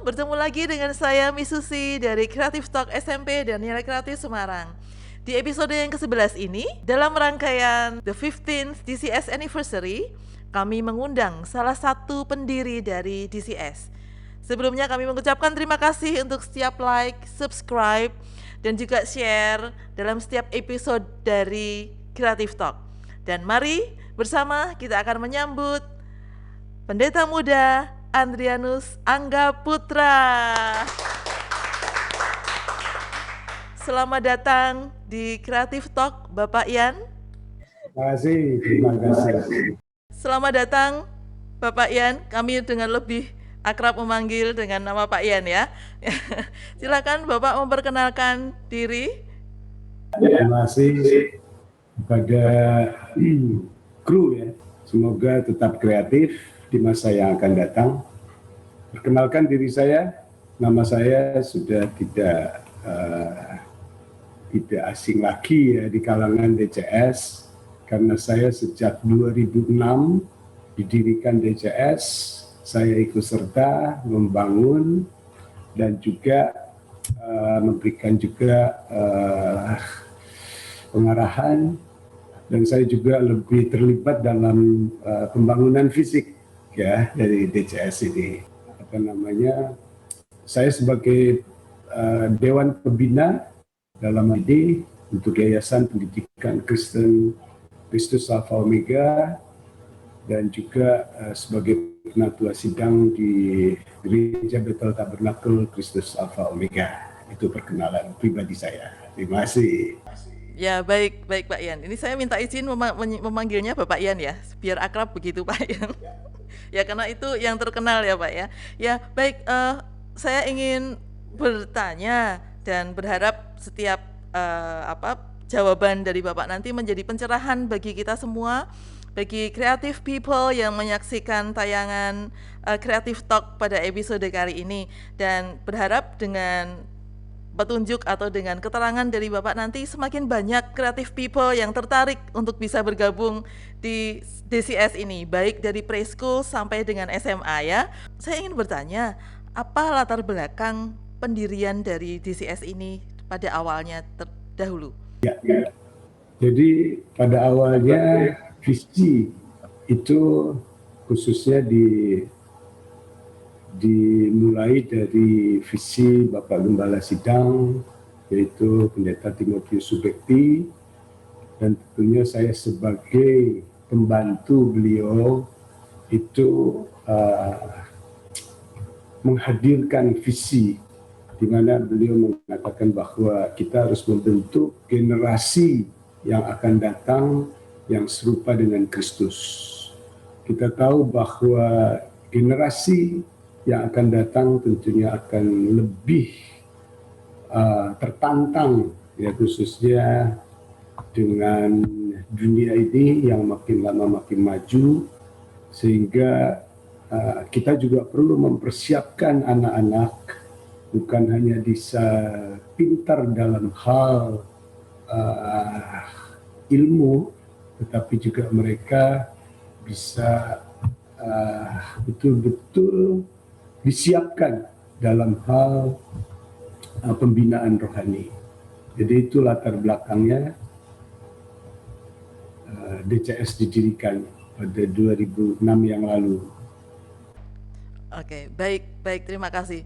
bertemu lagi dengan saya Misusi dari Creative Talk SMP dan Nilai Kreatif Semarang. Di episode yang ke-11 ini, dalam rangkaian The 15th DCS Anniversary, kami mengundang salah satu pendiri dari DCS. Sebelumnya kami mengucapkan terima kasih untuk setiap like, subscribe, dan juga share dalam setiap episode dari Creative Talk. Dan mari bersama kita akan menyambut Pendeta Muda Andrianus Angga Putra. Selamat datang di Creative Talk, Bapak Ian. Terima kasih. Selamat datang, Bapak Ian. Kami dengan lebih akrab memanggil dengan nama Pak Ian ya. Silakan Bapak memperkenalkan diri. Terima kasih kepada kru ya. Semoga tetap kreatif di masa yang akan datang. Perkenalkan diri saya, nama saya sudah tidak asing lagi ya di kalangan DCS, karena saya sejak 2006 didirikan DCS, saya ikut serta membangun dan juga memberikan juga pengarahan, dan saya juga lebih terlibat dalam pembangunan fisik ya dari DCS ini. Saya sebagai Dewan Pembina dalam ini untuk Yayasan Pendidikan Kristen Kristus Alpha Omega, dan juga sebagai penatua sidang di Gereja Bethel Tabernakel Kristus Alpha Omega. Itu perkenalan pribadi saya. Terima kasih. Ya, baik Pak Ian. Ini saya minta izin memanggilnya Bapak Ian ya, biar akrab begitu Pak Ian. Ya, karena itu yang terkenal ya Pak ya. Ya, baik, saya ingin bertanya dan berharap setiap jawaban dari Bapak nanti menjadi pencerahan bagi kita semua, bagi creative people yang menyaksikan tayangan Creative Talk pada episode kali ini, dan berharap dengan petunjuk atau dengan keterangan dari Bapak nanti semakin banyak creative people yang tertarik untuk bisa bergabung di DCS ini, baik dari preschool sampai dengan SMA ya. Saya ingin bertanya, apa latar belakang pendirian dari DCS ini pada awalnya terdahulu? Ya. Jadi pada awalnya visi itu khususnya dimulai dari visi Bapak Gembala Sidang, yaitu Pendeta Timotius Subekti, dan tentunya saya sebagai pembantu beliau itu menghadirkan visi di mana beliau mengatakan bahwa kita harus membentuk generasi yang akan datang yang serupa dengan Kristus. Kita tahu bahwa generasi yang akan datang tentunya akan lebih tertantang ya, khususnya dengan dunia ini yang makin lama makin maju, sehingga kita juga perlu mempersiapkan anak-anak bukan hanya bisa pintar dalam hal ilmu, tetapi juga mereka bisa betul-betul disiapkan dalam hal pembinaan rohani. Jadi itu latar belakangnya DCS didirikan pada 2006 yang lalu. Oke, baik, terima kasih.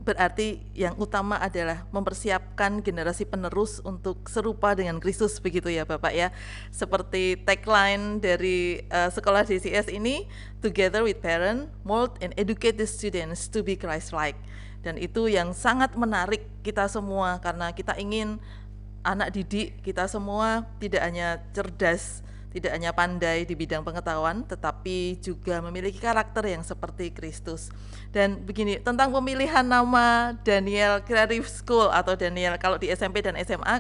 Berarti yang utama adalah mempersiapkan generasi penerus untuk serupa dengan Kristus, begitu ya Bapak ya. Seperti tagline dari sekolah DCS ini, Together with Parents, mold and educate the students to be Christ-like. Dan itu yang sangat menarik kita semua, karena kita ingin anak didik kita semua tidak hanya cerdas, tidak hanya pandai di bidang pengetahuan, tetapi juga memiliki karakter yang seperti Kristus. Dan begini, tentang pemilihan nama Daniel Creative School atau Daniel, kalau di SMP dan SMA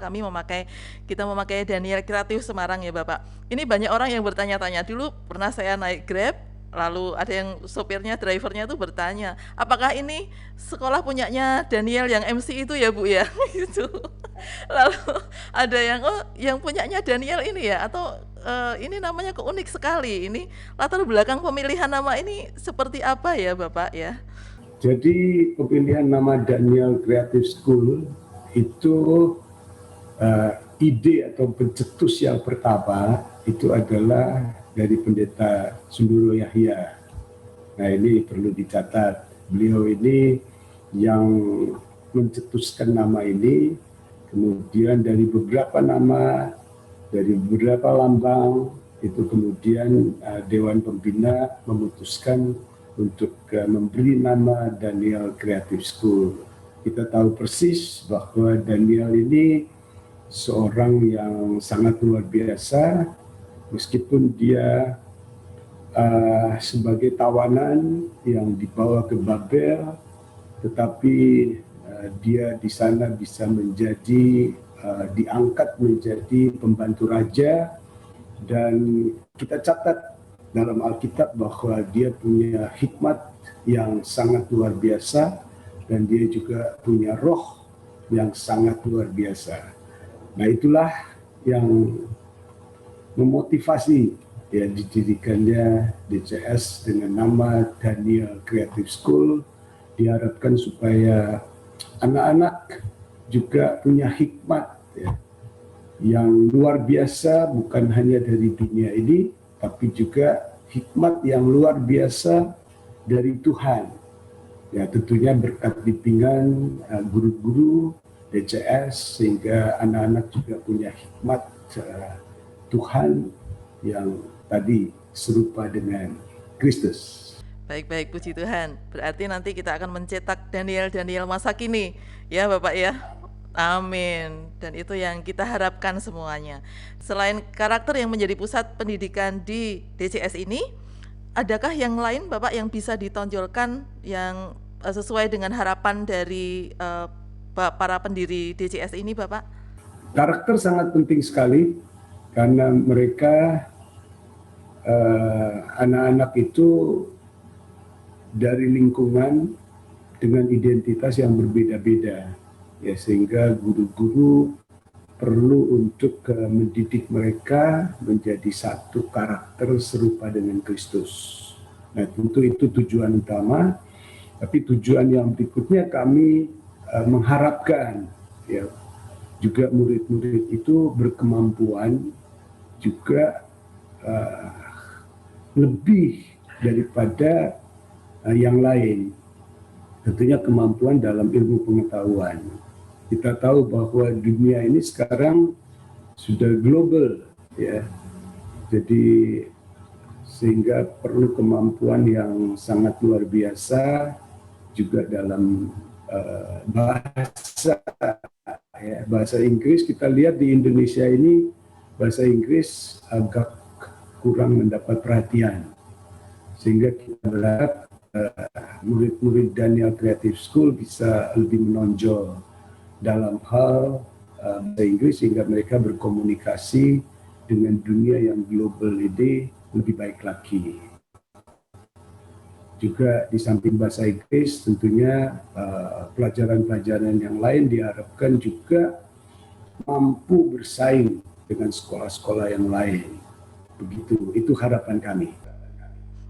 kita memakai Daniel Kreatif Semarang ya Bapak. Ini banyak orang yang bertanya-tanya. Dulu pernah saya naik Grab, lalu ada yang sopirnya, drivernya tuh bertanya, apakah ini sekolah punyanya Daniel yang MC itu ya Bu ya? Gitu. Lalu ada yang punyanya Daniel ini ya, atau ini namanya kok unik sekali. Ini latar belakang pemilihan nama ini seperti apa ya Bapak ya? Jadi pemilihan nama Daniel Creative School itu ide atau pencetus yang pertama itu adalah dari Pendeta Sundoro Yahya. Nah, ini perlu dicatat. Beliau ini yang mencetuskan nama ini, kemudian dari beberapa nama, dari beberapa lambang, itu kemudian Dewan Pembina memutuskan untuk memberi nama Daniel Creative School. Kita tahu persis bahwa Daniel ini seorang yang sangat luar biasa, meskipun dia sebagai tawanan yang dibawa ke Babel, tetapi dia di sana bisa menjadi diangkat menjadi pembantu raja, dan kita catat dalam Alkitab bahwa dia punya hikmat yang sangat luar biasa dan dia juga punya roh yang sangat luar biasa. Nah, itulah yang memotivasi ya didirikannya DCS dengan nama Daniel Creative School. Diharapkan supaya anak-anak juga punya hikmat ya, yang luar biasa, bukan hanya dari dunia ini, tapi juga hikmat yang luar biasa dari Tuhan. Ya, tentunya berkat bimbingan guru-guru DCS, sehingga anak-anak juga punya hikmat Tuhan yang tadi serupa dengan Kristus. Baik-baik, puji Tuhan. Berarti nanti kita akan mencetak Daniel masa kini, ya Bapak ya. Amin. Dan itu yang kita harapkan semuanya. Selain karakter yang menjadi pusat pendidikan di DCS ini, adakah yang lain Bapak yang bisa ditonjolkan yang sesuai dengan harapan dari para pendiri DCS ini, Bapak? Karakter sangat penting sekali karena mereka anak-anak itu dari lingkungan dengan identitas yang berbeda-beda, ya, sehingga guru-guru perlu untuk mendidik mereka menjadi satu karakter serupa dengan Kristus. Nah, tentu itu tujuan utama, tapi tujuan yang berikutnya kami mengharapkan ya juga murid-murid itu berkemampuan juga lebih daripada yang lain, tentunya kemampuan dalam ilmu pengetahuan. Kita tahu bahwa dunia ini sekarang sudah global, ya. Jadi sehingga perlu kemampuan yang sangat luar biasa juga dalam bahasa, ya, bahasa Inggris. Kita lihat di Indonesia ini bahasa Inggris agak kurang mendapat perhatian, sehingga kita berharap murid-murid Daniel Creative School bisa lebih menonjol dalam hal bahasa Inggris, sehingga mereka berkomunikasi dengan dunia yang global ini lebih baik lagi. Juga di samping bahasa Inggris, tentunya pelajaran-pelajaran yang lain diharapkan juga mampu bersaing dengan sekolah-sekolah yang lain. Begitu, itu harapan kami.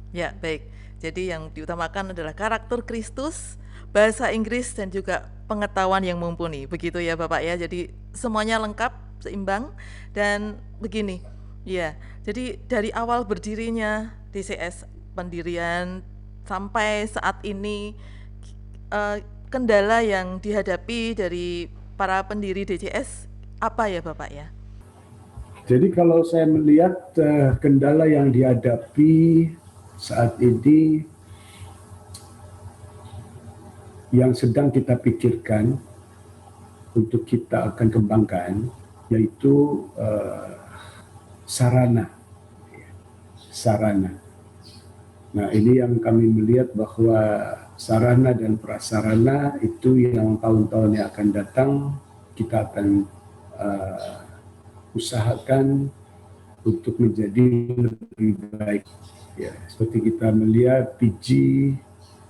Ya, baik. Jadi yang diutamakan adalah karakter Kristus, bahasa Inggris, dan juga pengetahuan yang mumpuni. Begitu ya Bapak ya. Jadi semuanya lengkap, seimbang. Dan begini, ya. Jadi dari awal berdirinya DCS, pendirian sampai saat ini, kendala yang dihadapi dari para pendiri DCS apa ya Bapak ya? Jadi kalau saya melihat kendala yang dihadapi saat ini yang sedang kita pikirkan untuk kita akan kembangkan, yaitu sarana. Nah, ini yang kami melihat bahwa sarana dan prasarana itu yang tahun-tahun yang akan datang kita akan usahakan untuk menjadi lebih baik. Ya, seperti kita melihat PG,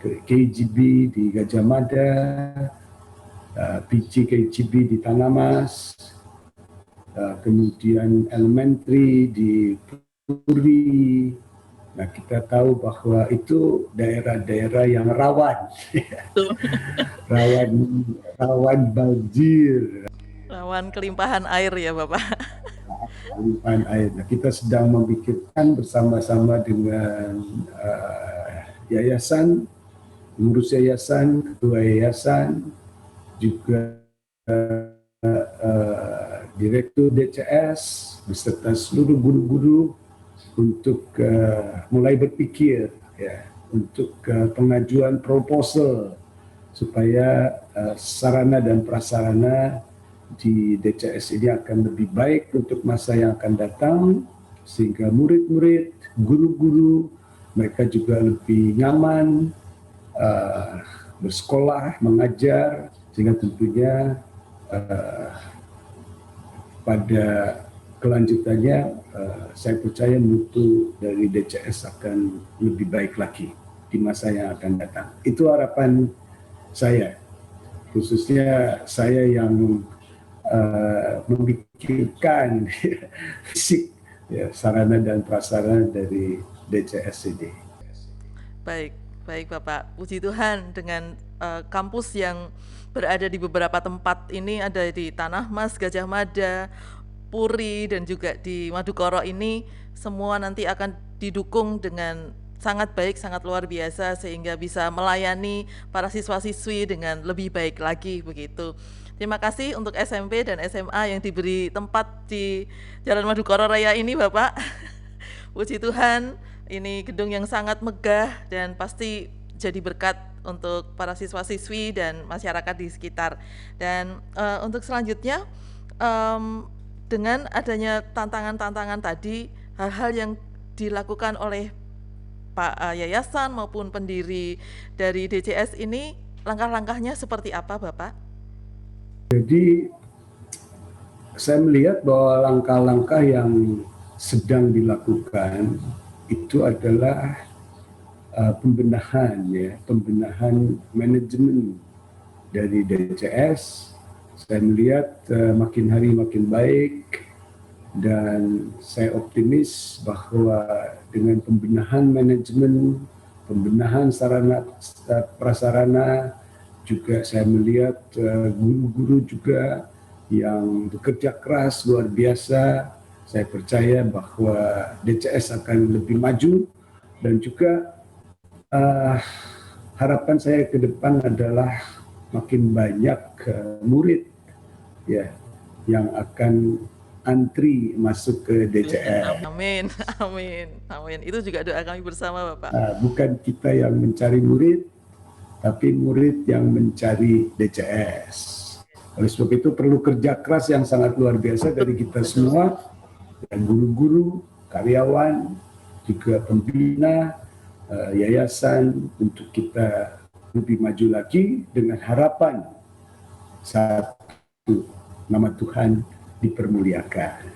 KGB di Gajah Mada, PG KGB di Tanah Mas, kemudian elementary di Puri, Nah, kita tahu bahwa itu daerah-daerah yang rawan, rawan, rawan banjir, Rawan kelimpahan air ya Bapak. limpahan air. Nah, kita sedang memikirkan bersama-sama dengan yayasan, pengurus yayasan, ketua yayasan, juga direktur DCS beserta seluruh guru-guru untuk mulai berpikir ya untuk pengajuan proposal supaya sarana dan prasarana di DCS ini akan lebih baik untuk masa yang akan datang, sehingga murid-murid, guru-guru mereka juga lebih nyaman bersekolah, mengajar, sehingga tentunya pada kelanjutannya saya percaya mutu dari DCS akan lebih baik lagi di masa yang akan datang. Itu harapan saya, khususnya saya yang memikirkan fisik ya, sarana dan prasarana dari DCS ini. Baik, baik Bapak. Puji Tuhan dengan kampus yang berada di beberapa tempat ini, ada di Tanah Mas, Gajah Mada, Puri, dan juga di Madukoro ini, semua nanti akan didukung dengan sangat baik, sangat luar biasa, sehingga bisa melayani para siswa-siswi dengan lebih baik lagi begitu. Terima kasih untuk SMP dan SMA yang diberi tempat di Jalan Madukoro Raya ini Bapak. Puji Tuhan, ini gedung yang sangat megah dan pasti jadi berkat untuk para siswa-siswi dan masyarakat di sekitar. Dan untuk selanjutnya, dengan adanya tantangan-tantangan tadi, hal-hal yang dilakukan oleh Pak Yayasan maupun pendiri dari DCS ini, langkah-langkahnya seperti apa, Bapak? Jadi saya melihat bahwa langkah-langkah yang sedang dilakukan itu adalah pembenahan ya, pembenahan manajemen dari DCS. Saya melihat makin hari makin baik, dan saya optimis bahwa dengan pembenahan manajemen, pembenahan sarana prasarana, juga saya melihat guru-guru juga yang bekerja keras luar biasa. Saya percaya bahwa DCS akan lebih maju, dan juga harapan saya ke depan adalah makin banyak murid ya yang akan antri masuk ke DCS. Amin, amin, amin. Itu juga doa kami bersama, Bapak. Bukan kita yang mencari murid, tapi murid yang mencari DCS. Oleh sebab itu perlu kerja keras yang sangat luar biasa dari kita semua, dan guru-guru, karyawan, juga pembina, yayasan, untuk kita lebih maju lagi dengan harapan satu, nama Tuhan dipermuliakan.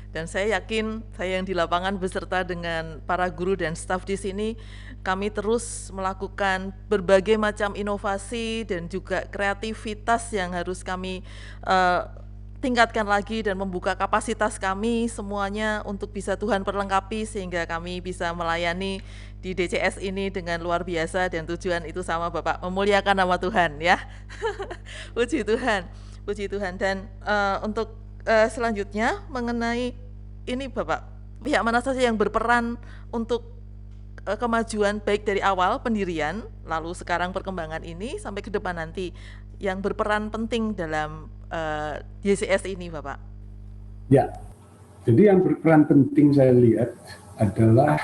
Dan saya yakin saya yang di lapangan beserta dengan para guru dan staf di sini, kami terus melakukan berbagai macam inovasi dan juga kreativitas yang harus kami tingkatkan lagi dan membuka kapasitas kami semuanya untuk bisa Tuhan perlengkapi, sehingga kami bisa melayani di DCS ini dengan luar biasa, dan tujuan itu sama Bapak, memuliakan nama Tuhan ya. Puji Tuhan, puji Tuhan. Dan untuk selanjutnya mengenai ini Bapak, pihak mana saja yang berperan untuk kemajuan baik dari awal pendirian, lalu sekarang perkembangan ini sampai ke depan nanti, yang berperan penting dalam DCS ini Bapak? Ya, jadi yang berperan penting saya lihat adalah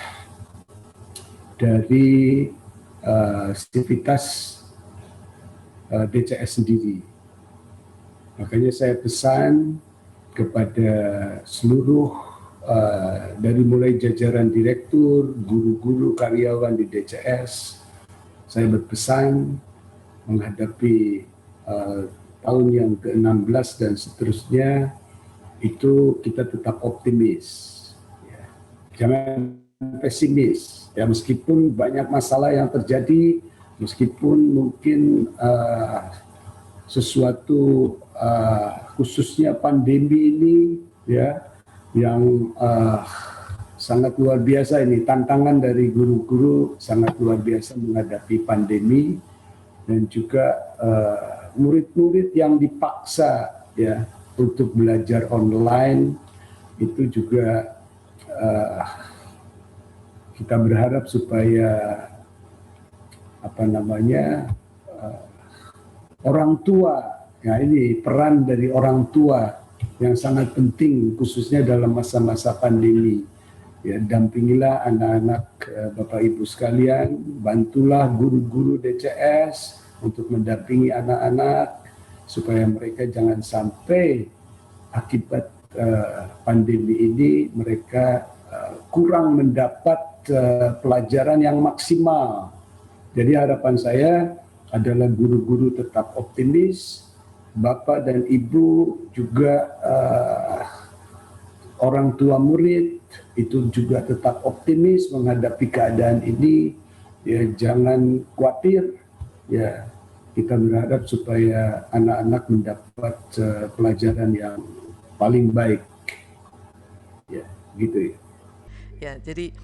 dari aktivitas DCS sendiri. Makanya saya pesan kepada seluruh dari mulai jajaran direktur, guru-guru, karyawan di DCS, saya berpesan menghadapi tahun yang ke-16 dan seterusnya, itu kita tetap optimis, ya. Jangan pesimis, ya, meskipun banyak masalah yang terjadi, meskipun mungkin sesuatu khususnya pandemi ini ya yang sangat luar biasa ini, tantangan dari guru-guru sangat luar biasa menghadapi pandemi, dan juga murid-murid yang dipaksa ya untuk belajar online itu juga kita berharap supaya orang tua, ya ini peran dari orang tua yang sangat penting khususnya dalam masa-masa pandemi. Ya, dampingilah anak-anak Bapak Ibu sekalian, bantulah guru-guru DCS untuk mendampingi anak-anak supaya mereka jangan sampai akibat pandemi ini mereka kurang mendapat pelajaran yang maksimal. Jadi harapan saya adalah guru-guru tetap optimis, Bapak dan Ibu juga orang tua murid itu juga tetap optimis menghadapi keadaan ini. Ya, jangan khawatir. Ya, kita berharap supaya anak-anak mendapat pelajaran yang paling baik. Ya, gitu ya. Ya, jadi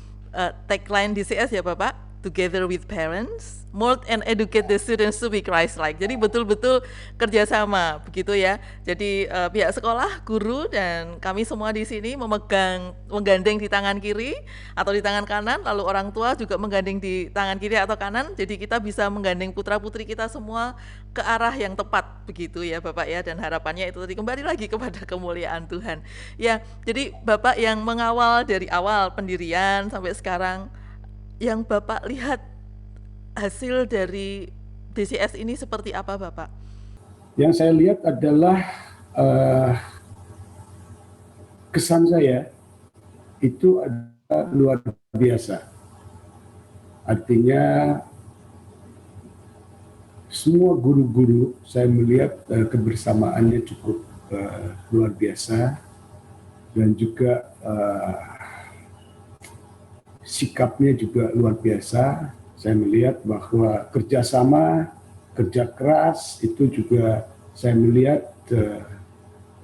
tagline DCS ya Bapak, together with parents, mold and educate the students to be Christ-like. Jadi betul-betul kerjasama begitu ya. Jadi pihak sekolah, guru, dan kami semua di sini menggandeng di tangan kiri atau di tangan kanan, lalu orang tua juga menggandeng di tangan kiri atau kanan. Jadi kita bisa menggandeng putra-putri kita semua ke arah yang tepat begitu ya Bapak ya. Dan harapannya itu tadi kembali lagi kepada kemuliaan Tuhan. Ya, jadi Bapak yang mengawal dari awal pendirian sampai sekarang, yang Bapak lihat hasil dari DCS ini seperti apa Bapak? Yang saya lihat adalah kesan saya itu adalah luar biasa. Artinya semua guru-guru saya melihat kebersamaannya cukup luar biasa, dan juga sikapnya juga luar biasa. Saya melihat bahwa kerjasama, kerja keras itu juga saya melihat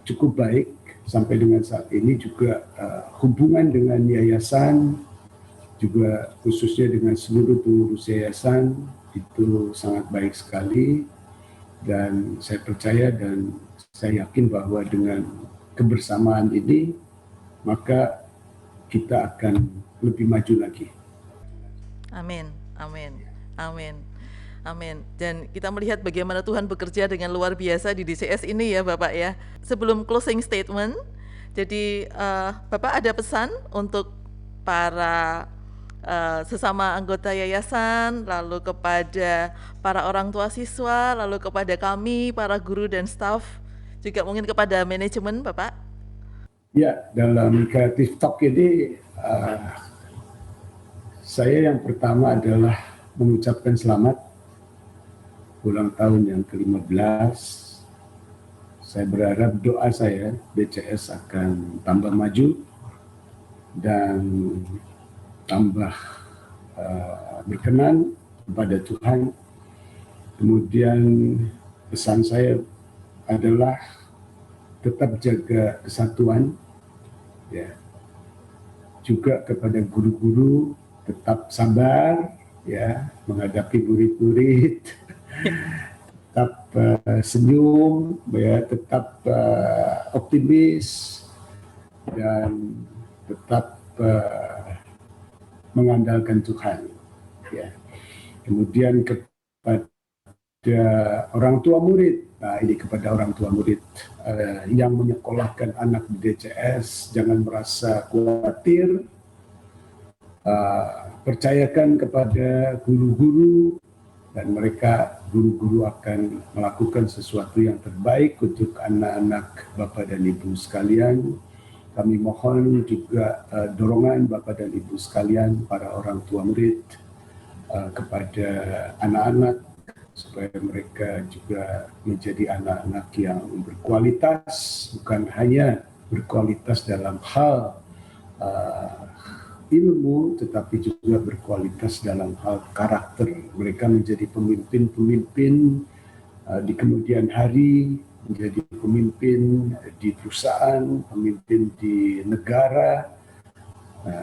cukup baik sampai dengan saat ini. Juga hubungan dengan yayasan, juga khususnya dengan seluruh pengurus yayasan itu sangat baik sekali. Dan saya percaya dan saya yakin bahwa dengan kebersamaan ini maka kita akan lebih maju lagi. Amin, amin, amin, amin. Dan kita melihat bagaimana Tuhan bekerja dengan luar biasa di DCS ini ya Bapak ya. Sebelum closing statement, jadi Bapak ada pesan untuk para sesama anggota yayasan, lalu kepada para orang tua siswa, lalu kepada kami, para guru dan staf, juga mungkin kepada manajemen Bapak? Ya, dalam Creative Talk ini saya yang pertama adalah mengucapkan selamat ulang tahun yang ke-15. Saya berharap doa saya DCS akan tambah maju dan tambah berkenan kepada Tuhan. Kemudian pesan saya adalah tetap jaga kesatuan, ya. Juga kepada guru-guru tetap sabar, ya, menghadapi murid-murid, tetap senyum, ya, tetap optimis, dan tetap mengandalkan Tuhan. Ya. Kemudian kepada orang tua murid, nah ini kepada orang tua murid yang menyekolahkan anak di DCS, jangan merasa khawatir. Percayakan kepada guru-guru, dan mereka guru-guru akan melakukan sesuatu yang terbaik untuk anak-anak Bapak dan Ibu sekalian. Kami mohon juga dorongan Bapak dan Ibu sekalian, para orang tua murid, kepada anak-anak supaya mereka juga menjadi anak-anak yang berkualitas, bukan hanya berkualitas dalam hal ilmu, tetapi juga berkualitas dalam hal karakter. Mereka menjadi pemimpin-pemimpin di kemudian hari, menjadi pemimpin di perusahaan, pemimpin di negara,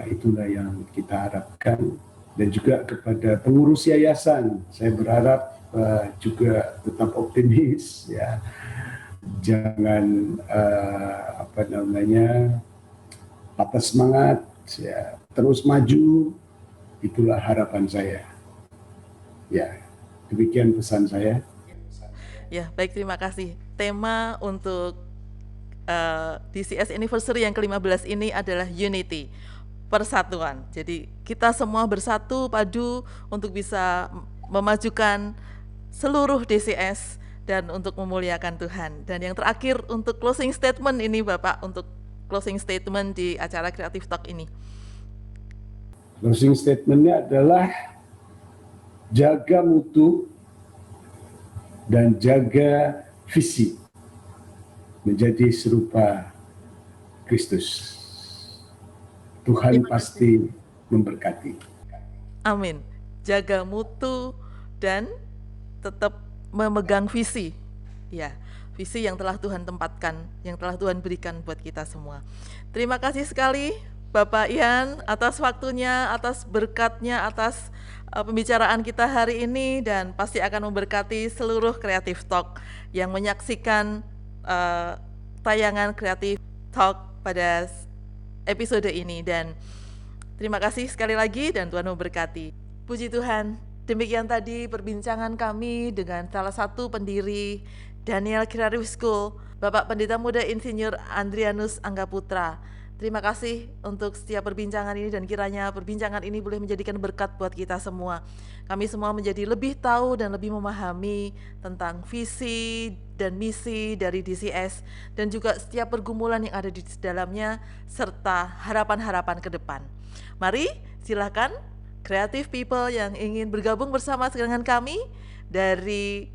Itulah yang kita harapkan. Dan juga kepada pengurus yayasan, saya berharap juga tetap optimis, ya, jangan patah semangat, ya, terus maju. Itulah harapan saya. Ya, demikian pesan saya. Ya, baik, terima kasih. Tema untuk DCS Anniversary yang ke-15 ini adalah Unity, persatuan. Jadi kita semua bersatu padu untuk bisa memajukan seluruh DCS dan untuk memuliakan Tuhan. Dan yang terakhir untuk closing statement ini Bapak, untuk closing statement di acara Creative Talk ini. Closing statementnya adalah jaga mutu dan jaga visi menjadi serupa Kristus. Tuhan pasti memberkati. Amin. Jaga mutu dan tetap memegang visi. Ya, visi yang telah Tuhan tempatkan, yang telah Tuhan berikan buat kita semua. Terima kasih sekali Bapak Ian atas waktunya, atas berkatnya, atas pembicaraan kita hari ini, dan pasti akan memberkati seluruh Creative Talk yang menyaksikan tayangan Creative Talk pada episode ini. Dan terima kasih sekali lagi dan Tuhan memberkati. Puji Tuhan, demikian tadi perbincangan kami dengan salah satu pendiri Daniel Creative School, Bapak Pendeta Muda Insinyur Andrianus Anggaputra. Terima kasih untuk setiap perbincangan ini, dan kiranya perbincangan ini boleh menjadikan berkat buat kita semua. Kami semua menjadi lebih tahu dan lebih memahami tentang visi dan misi dari DCS, dan juga setiap pergumulan yang ada di dalamnya, serta harapan-harapan ke depan. Mari silakan creative people yang ingin bergabung bersama dengan kami dari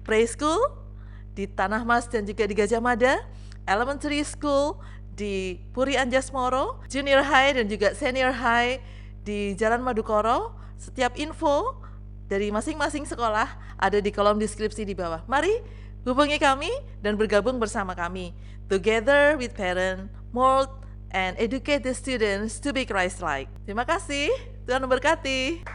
Preschool di Tanah Mas dan juga di Gajah Mada, Elementary School di Puri Anjasmoro, Junior High dan juga Senior High di Jalan Madukoro. Setiap info dari masing-masing sekolah ada di kolom deskripsi di bawah. Mari hubungi kami dan bergabung bersama kami. Together with parents, mold and educate the students to be Christ-like. Terima kasih, Tuhan memberkati.